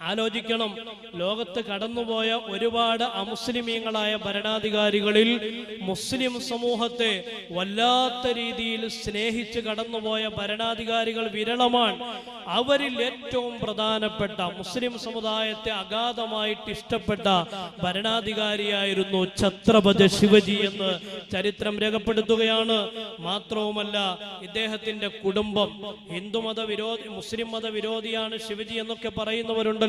ആലോചിക്കണം, ലോകത്ത് കടന്നുപോയ ഒരുപാട് അമുസ്ലിമീങ്ങളായ ഭരണാധികാരികളിൽ മുസ്ലിം സമൂഹത്തെ വല്ലാത്ത രീതിയിൽ സ്നേഹിച്ച് കടന്നുപോയ ഭരണാധികാരികൾ വിരളമാണ്. അവരിൽ ഏറ്റവും പ്രധാനപ്പെട്ട മുസ്ലിം സമുദായത്തെ അഗാധമായിട്ട് ഇഷ്ടപ്പെട്ട ഭരണാധികാരിയായിരുന്നു ഛത്രപതി ശിവജി എന്ന് ചരിത്രം രേഖപ്പെടുത്തുകയാണ്. മാത്രവുമല്ല, ഇദ്ദേഹത്തിന്റെ കുടുംബം ഹിന്ദുമത വിരോധി മുസ്ലിം മത വിരോധിയാണ് ശിവജി എന്നൊക്കെ പറയുന്നവരുണ്ടല്ലോ.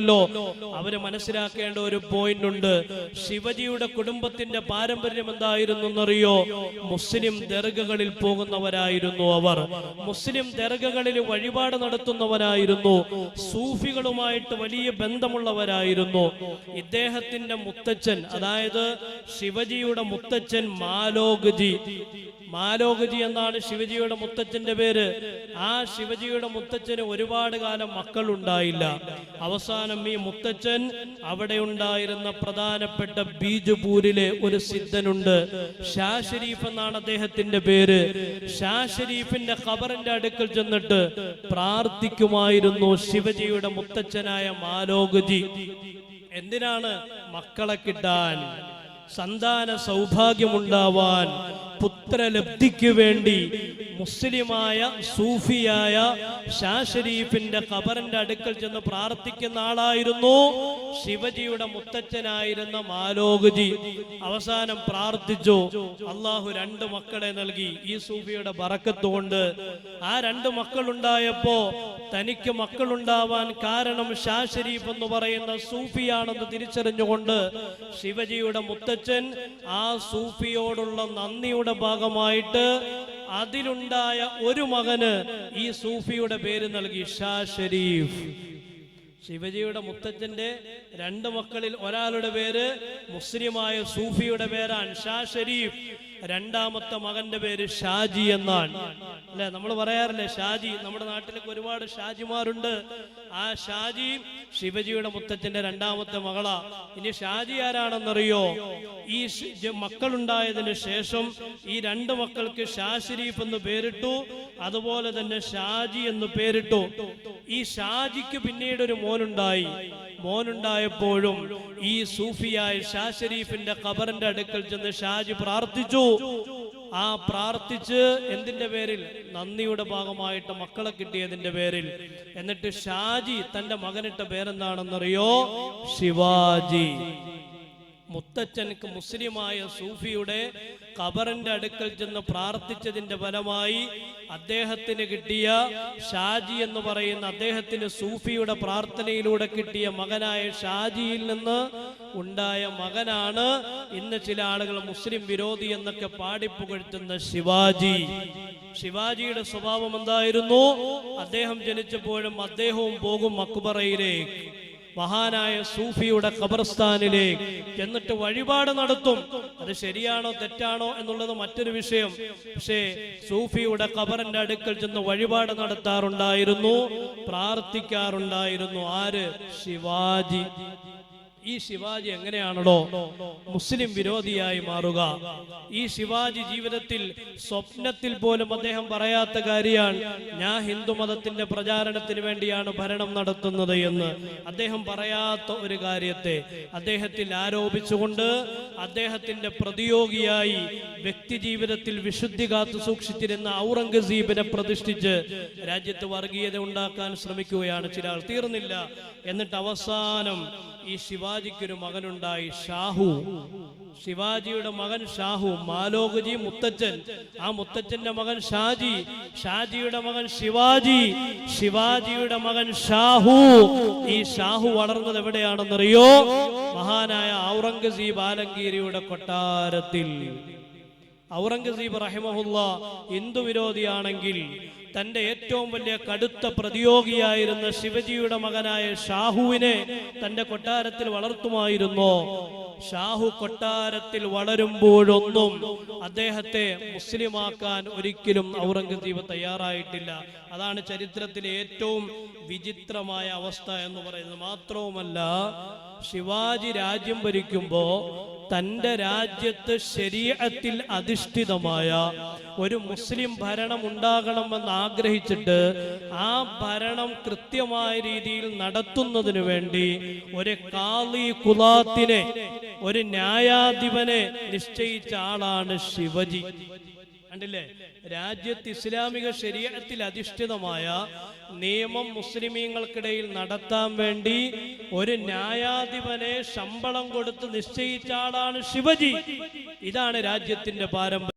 അവര് മനസ്സിലാക്കേണ്ട ഒരു പോയിന്റ് ഉണ്ട്. ശിവജിയുടെ കുടുംബത്തിന്റെ പാരമ്പര്യം എന്തായിരുന്നു എന്നറിയോ? മുസ്ലിം ദർഗകളിൽ പോകുന്നവരായിരുന്നു അവർ. മുസ്ലിം ദർഗകളിൽ വഴിപാട് നടത്തുന്നവരായിരുന്നു. സൂഫികളുമായിട്ട് വലിയ ബന്ധമുള്ളവരായിരുന്നു. ഇദ്ദേഹത്തിന്റെ മുത്തച്ഛൻ, അതായത് ശിവജിയുടെ മുത്തച്ഛൻ മാലോഗ്ജി എന്നാണ് ശിവജിയുടെ മുത്തച്ഛന്റെ പേര്. ആ ശിവജിയുടെ മുത്തച്ഛന് ഒരുപാട് കാലം മക്കളുണ്ടായില്ല. അവസാനം ഈ മുത്തച്ഛൻ അവിടെ ഉണ്ടായിരുന്ന പ്രധാനപ്പെട്ട ബീജപൂരിലെ ഒരു സിദ്ധനുണ്ട്, ഷാ ഷരീഫ് എന്നാണ് അദ്ദേഹത്തിന്റെ പേര്. ഷാ ഷരീഫിന്റെ ഖബറിന്റെ അടുക്കൽ ചെന്നിട്ട് പ്രാർത്ഥിക്കുമായിരുന്നു ശിവജിയുടെ മുത്തച്ഛനായ മാലോഗ്ജി. എന്തിനാണ്? മക്കളെ കിട്ടാൻ, സന്താന സൗഭാഗ്യമുണ്ടാവാൻ, പുത്രലബ്ധിക്ക് വേണ്ടി മുസ്ലിമായ സൂഫിയായ ഷാ ഷരീഫിന്റെ ഖബറിന്റെ അടുക്കൽ ചെന്ന് പ്രാർത്ഥിക്കുന്ന ആളായിരുന്നു ശിവജിയുടെ മുത്തച്ഛനായിരുന്ന മാലോഗ്ജി. അവസാനം പ്രാർത്ഥിച്ചു, അള്ളാഹു 2 മക്കളെ നൽകി ഈ സൂഫിയുടെ ബറക്കത്ത് കൊണ്ട്. ആ 2 മക്കളുണ്ടായപ്പോ തനിക്ക് മക്കളുണ്ടാവാൻ കാരണം ഷാ ഷരീഫ് എന്ന് പറയുന്ന സൂഫിയാണെന്ന് തിരിച്ചറിഞ്ഞുകൊണ്ട് ശിവജിയുടെ മുത്തച്ഛൻ ആ സൂഫിയോടുള്ള നന്ദിയുടെ ഭാഗമായിട്ട് അതിലുണ്ടായ ഒരു മകന് ഈ സൂഫിയുടെ പേര് നൽകി, ഷാ ഷരീഫ്. ശിവജിയുടെ മുത്തച്ഛന്റെ 2 മക്കളിൽ ഒരാളുടെ പേര് മുസ്ലിമായ സൂഫിയുടെ പേരാണ് ഷാ ഷരീഫ്. 2ാമത്തെ മകന്റെ പേര് ഷാജി എന്നാണ്. അല്ലെ, നമ്മൾ പറയാറില്ലേ ഷാജി? നമ്മുടെ നാട്ടിലൊക്കെ ഒരുപാട് ഷാജിമാരുണ്ട്. ആ ഷാജി ശിവജിയുടെ മുത്തച്ഛന്റെ 2ാമത്തെ മകളാ. ഇനി ഷാജി ആരാണെന്നറിയോ? ഈ മക്കളുണ്ടായതിനു ശേഷം ഈ 2 മക്കൾക്ക് ഷാ ഷരീഫ് എന്ന് പേരിട്ടു, അതുപോലെ തന്നെ ഷാജി എന്ന് പേരിട്ടു. ഈ ഷാജിക്ക് പിന്നീട് ഒരു മോനുണ്ടായപ്പോഴും ഈ സൂഫിയായ ഷാ ഷരീഫിന്റെ ഖബറിന്റെ അടുക്കൽ ചെന്ന് ഷാജി പ്രാർത്ഥിച്ചു. ആ പ്രാർത്ഥിച്ച് എന്തിന്റെ പേരിൽ? നന്ദിയുടെ ഭാഗമായിട്ട് മക്കളെ കിട്ടിയതിന്റെ പേരിൽ. എന്നിട്ട് ഷാജി തന്റെ മകനിട്ട പേരെന്താണെന്നറിയോ? ശിവാജി. മുത്തച്ഛൻക്ക് മുസ്ലിമായ സൂഫിയുടെ ഖബറിന്റെ അടുക്കൽ ചെന്ന് പ്രാർത്ഥിച്ചതിന്റെ ഫലമായി അദ്ദേഹത്തിന് കിട്ടിയ ഷാജി എന്ന് പറയുന്ന അദ്ദേഹത്തിന് സൂഫിയുടെ പ്രാർത്ഥനയിലൂടെ കിട്ടിയ മകനായ ഷാജിയിൽ നിന്ന് ഉണ്ടായ മകനാണ് ഇന്ന് ചില ആളുകൾ മുസ്ലിം വിരോധി എന്നൊക്കെ പാടിപ്പുകഴ്ത്തുന്ന ശിവാജി. ശിവാജിയുടെ സ്വഭാവം എന്തായിരുന്നു? അദ്ദേഹം ജനിച്ചപ്പോഴും അദ്ദേഹവും പോകും മക്ബറയിലേക്ക്, മഹാനായ സൂഫിയുടെ ഖബർസ്ഥാനിലേക്ക് എന്നിട്ട് വഴിപാട് നടത്തും. അത് ശരിയാണോ തെറ്റാണോ എന്നുള്ളത് മറ്റൊരു വിഷയം. പക്ഷേ സൂഫിയുടെ ഖബറിന്റെ അടുക്കൽ ചെന്ന് വഴിപാട് നടത്താറുണ്ടായിരുന്നു, പ്രാർത്ഥിക്കാറുണ്ടായിരുന്നു. ആര്? ശിവാജി. ഈ ശിവാജി എങ്ങനെയാണല്ലോ മുസ്ലിം വിരോധിയായി മാറുക? ഈ ശിവാജി ജീവിതത്തിൽ സ്വപ്നത്തിൽ പോലും അദ്ദേഹം പറയാത്ത കാര്യമാണ്, ഞാൻ ഹിന്ദു മതത്തിന്റെ പ്രചാരണത്തിന് വേണ്ടിയാണ് ഭരണം നടത്തുന്നത് എന്ന്. അദ്ദേഹം പറയാത്ത ഒരു കാര്യത്തെ അദ്ദേഹത്തിൽ ആരോപിച്ചുകൊണ്ട് അദ്ദേഹത്തിന്റെ പ്രതിയോഗിയായി വ്യക്തി ജീവിതത്തിൽ വിശുദ്ധി കാത്തു സൂക്ഷിച്ചിരുന്ന ഔറംഗസീബിനെ പ്രതിഷ്ഠിച്ച് രാജ്യത്ത് വർഗീയത ഉണ്ടാക്കാൻ ശ്രമിക്കുകയാണ് ചില ആൾ. തീർന്നില്ല. എന്നിട്ട് അവസാനം ഈ ശിവാജിക്കൊരു മകനുണ്ടായി, ഷാഹു. ശിവാജിയുടെ മകൻ ഷാഹു, മാലോഗ്ജി മുത്തച്ഛൻ. ആ മുത്തച്ഛന്റെ മകൻ ഷാജി, ഷാജിയുടെ മകൻ ശിവാജി, ശിവാജിയുടെ മകൻ ഷാഹു. ഈ ഷാഹു വളർന്നത് എവിടെയാണെന്നറിയോ? മഹാനായ ഔറംഗസീബ് ആലംഗീരിയുടെ കൊട്ടാരത്തിൽ. ഔറംഗസീബ് റഹിമഹുല്ലാ ഹിന്ദു വിരോധിയാണെങ്കിൽ തന്റെ ഏറ്റവും വലിയ കടുത്ത പ്രതിയോഗിയായിരുന്ന ശിവജിയുടെ മകനായ ഷാഹുവിനെ തന്റെ കൊട്ടാരത്തിൽ വളർത്തുമായിരുന്നു. ഷാഹു കൊട്ടാരത്തിൽ വളരുമ്പോഴൊന്നും അദ്ദേഹത്തെ മുസ്ലിമാക്കാൻ ഒരിക്കലും ഔറംഗസീബ് തയ്യാറായിട്ടില്ല. അതാണ് ചരിത്രത്തിലെ ഏറ്റവും വിചിത്രമായ അവസ്ഥ എന്ന് പറയുന്നത്. മാത്രവുമല്ല, ശിവാജി രാജ്യം ഭരിക്കുമ്പോ തൻ്റെ രാജ്യത്ത് ശരീഅത്തിൽ അധിഷ്ഠിതമായ ഒരു മുസ്ലിം ഭരണം ഉണ്ടാകണമെന്ന് ആഗ്രഹിച്ചിട്ട് ആ ഭരണം കൃത്യമായ രീതിയിൽ നടത്തുന്നതിനു വേണ്ടി ഒരു ഖാളി ഖുലാത്തിനെ, ഒരു ന്യായാധിപനെ നിശ്ചയിച്ച ആളാണ് ശിവജി. കണ്ടില്ലേ, രാജ്യത്ത് ഇസ്ലാമിക ശരീഅത്തിൽ അധിഷ്ഠിതമായ നിയമം മുസ്ലിമീങ്ങൾക്കിടയിൽ നടത്താൻ വേണ്ടി ഒരു ന്യായാധിപനെ ശമ്പളം കൊടുത്ത് നിശ്ചയിച്ച ആളാണ് ശിവജി. ഇതാണ് രാജ്യത്തിന്റെ പാരമ്പര്യം.